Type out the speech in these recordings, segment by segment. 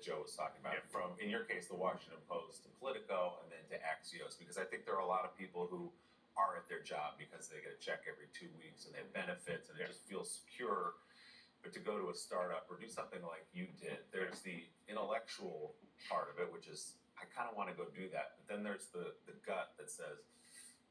that Joe was talking about, from, in your case, the Washington Post to Politico and then to Axios, because I think there are a lot of people who are at their job because they get a check every 2 weeks and they have benefits and it just feels secure. But to go to a startup or do something like you did, there's the intellectual part of it, which is, I kind of want to go do that. But then there's the gut that says,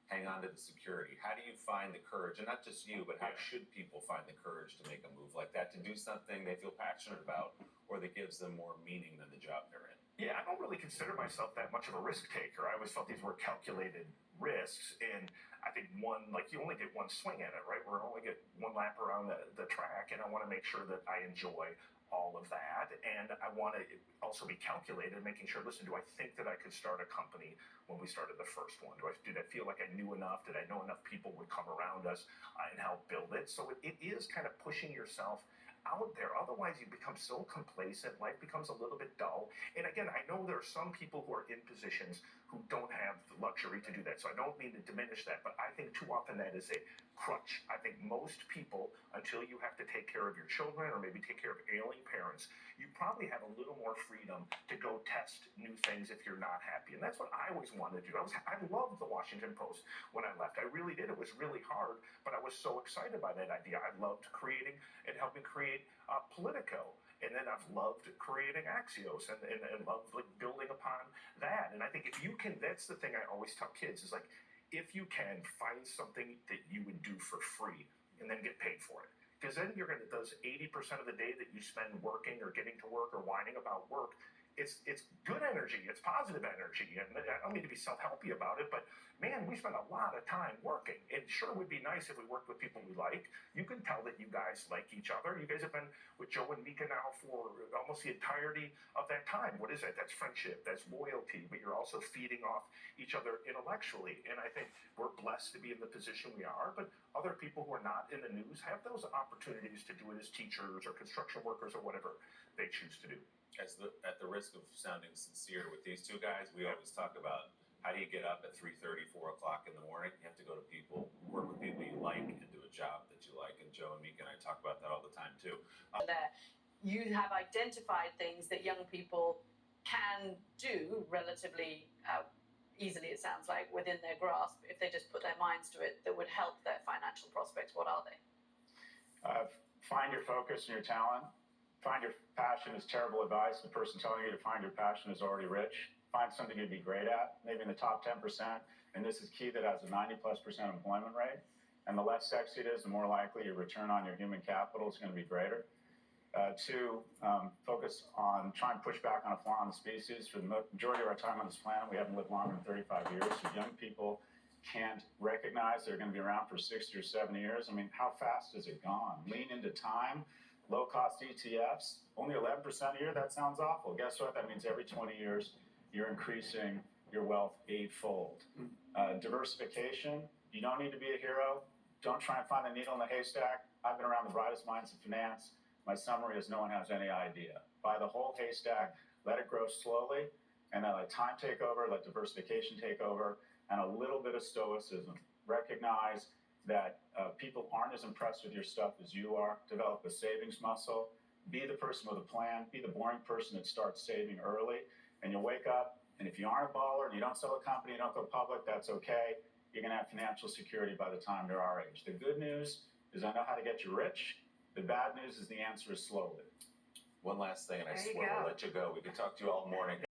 hang on to the security. How do you find the courage? And not just you, but how should people find the courage to make a move like that, to do something they feel passionate about or that gives them more meaning than the job they're in? Yeah, I don't really consider myself that much of a risk taker. I always felt these were calculated risks, and I think you only get one swing at it, right? We're only get one lap around the track, and I want to make sure that I enjoy all of that, and I want to also be calculated, making sure, listen, do I think that I could start a company when we started the first one? Did I feel like I knew enough? Did I know enough people would come around us and help build it? So it is kind of pushing yourself out there. Otherwise, you become so complacent. Life becomes a little bit dull. And again, I know there are some people who are in positions who don't have the luxury to do that. So I don't mean to diminish that, but I think too often that is a crutch. I think most people, until you have to take care of your children or maybe take care of ailing parents, you probably have a little more freedom to go test new things if you're not happy. And that's what I always wanted to do. I loved the Washington Post when I left. I really did. It was really hard, but I was so excited by that idea. I loved creating and helping create Politico. And then I've loved creating Axios and loved building upon that. And I think if you can, that's the thing I always tell kids is if you can find something that you would do for free and then get paid for it. Because then you're going to, those 80% of the day that you spend working or getting to work or whining about work, it's good energy, it's positive energy. And I don't mean to be self-helpy about it, but man, we spend a lot of time working. It sure would be nice if we worked with people we like. You can tell that you guys like each other. You guys have been with Joe and Mika now for almost the entirety of that time. What is that? That's friendship, that's loyalty, but you're also feeding off each other intellectually. And I think we're blessed to be in the position we are, but other people who are not in the news have those opportunities to do it as teachers or construction workers or whatever they choose to do. At the risk of sounding sincere with these two guys, we always talk about how do you get up at 3:30, 4 o'clock in the morning? You have to go to people, work with people you like, and do a job that you like. And Joe and Mika and I talk about that all the time too. You have identified things that young people can do relatively easily, it sounds like, within their grasp, if they just put their minds to it, that would help their financial prospects. What are they? Find your focus and your talent. Find your passion is terrible advice. The person telling you to find your passion is already rich. Find something you'd be great at, maybe in the top 10%. And this is key, that has a 90+% employment rate. And the less sexy it is, the more likely your return on your human capital is going to be greater. Two, focus on trying to push back on a flaw in the species. For the majority of our time on this planet, we haven't lived longer than 35 years. So young people can't recognize they're going to be around for 60 or 70 years. I mean, how fast has it gone? Lean into time. Low-cost ETFs, only 11% a year. That sounds awful. Guess what? That means every 20 years, you're increasing your wealth eightfold. Diversification, you don't need to be a hero. Don't try and find a needle in the haystack. I've been around the brightest minds in finance. My summary is no one has any idea. Buy the whole haystack, let it grow slowly, and then let time take over, let diversification take over, and a little bit of stoicism. Recognize that people aren't as impressed with your stuff as you are. Develop a savings muscle. Be the person with a plan. Be the boring person that starts saving early. And you'll wake up, and if you aren't a baller and you don't sell a company, you don't go public, that's okay. You're going to have financial security by the time you're our age. The good news is I know how to get you rich. The bad news is the answer is slowly. One last thing, and I swear we'll let you go. We could talk to you all morning.